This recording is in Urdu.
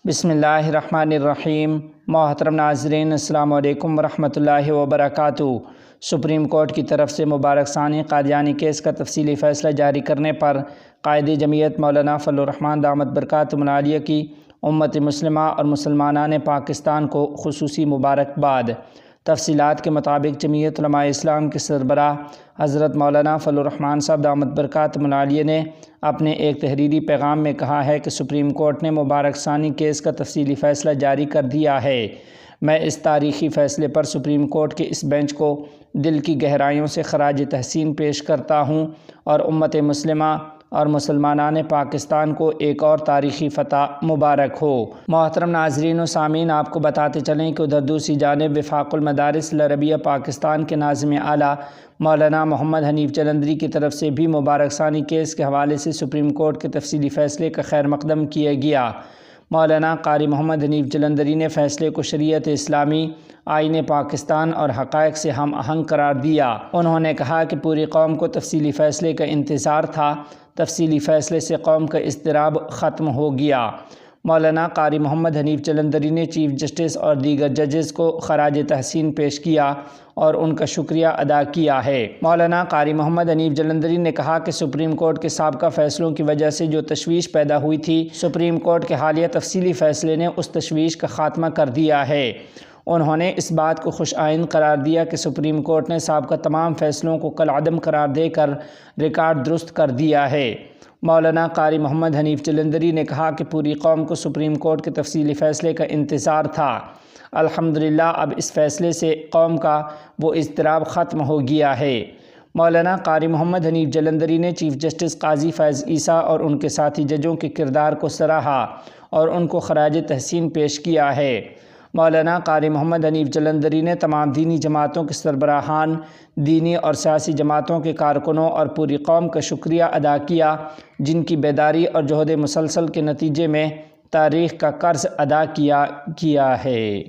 بسم اللہ الرحمن الرحیم۔ محترم ناظرین، السلام علیکم ورحمۃ اللہ وبرکاتہ۔ سپریم کورٹ کی طرف سے مبارک ثانی قادیانی کیس کا تفصیلی فیصلہ جاری کرنے پر قائد جمعیت مولانا فضل الرحمان دامت برکاتہم العالیہ کی امت مسلمہ اور مسلمانان پاکستان کو خصوصی مبارکباد۔ تفصیلات کے مطابق جمعیت علماء اسلام کے سربراہ حضرت مولانا فضل الرحمان صاحب دامت برکاتہم العالیہ نے اپنے ایک تحریری پیغام میں کہا ہے کہ سپریم کورٹ نے مبارک ثانی کیس کا تفصیلی فیصلہ جاری کر دیا ہے۔ میں اس تاریخی فیصلے پر سپریم کورٹ کے اس بینچ کو دل کی گہرائیوں سے خراج تحسین پیش کرتا ہوں اور امت مسلمہ اور مسلمانان پاکستان کو ایک اور تاریخی فتح مبارک ہو۔ محترم ناظرین و سامعین، آپ کو بتاتے چلیں کہ ادھر دوسری جانب وفاق المدارس العربیہ پاکستان کے ناظم اعلیٰ مولانا محمد حنیف جلندری کی طرف سے بھی مبارک ثانی کیس کے حوالے سے سپریم کورٹ کے تفصیلی فیصلے کا خیر مقدم کیا گیا۔ مولانا قاری محمد حنیف جلندری نے فیصلے کو شریعت اسلامی، آئین پاکستان اور حقائق سے ہم آہنگ قرار دیا۔ انہوں نے کہا کہ پوری قوم کو تفصیلی فیصلے کا انتظار تھا، تفصیلی فیصلے سے قوم کا اضطراب ختم ہو گیا۔ مولانا قاری محمد حنیف جلندری نے چیف جسٹس اور دیگر ججز کو خراج تحسین پیش کیا اور ان کا شکریہ ادا کیا ہے۔ مولانا قاری محمد حنیف جلندری نے کہا کہ سپریم کورٹ کے سابقہ فیصلوں کی وجہ سے جو تشویش پیدا ہوئی تھی، سپریم کورٹ کے حالیہ تفصیلی فیصلے نے اس تشویش کا خاتمہ کر دیا ہے۔ انہوں نے اس بات کو خوش آئند قرار دیا کہ سپریم کورٹ نے سابقہ تمام فیصلوں کو کالعدم قرار دے کر ریکارڈ درست کر دیا ہے۔ مولانا قاری محمد حنیف جلندری نے کہا کہ پوری قوم کو سپریم کورٹ کے تفصیلی فیصلے کا انتظار تھا۔ الحمدللہ اب اس فیصلے سے قوم کا وہ اضطراب ختم ہو گیا ہے۔ مولانا قاری محمد حنیف جلندری نے چیف جسٹس قاضی فیض عیسیٰ اور ان کے ساتھی ججوں کے کردار کو سراہا اور ان کو خراج تحسین پیش کیا ہے۔ مولانا قاری محمد حنیف جلندری نے تمام دینی جماعتوں کے سربراہان، دینی اور سیاسی جماعتوں کے کارکنوں اور پوری قوم کا شکریہ ادا کیا، جن کی بیداری اور جہد مسلسل کے نتیجے میں تاریخ کا قرض ادا کیا ہے۔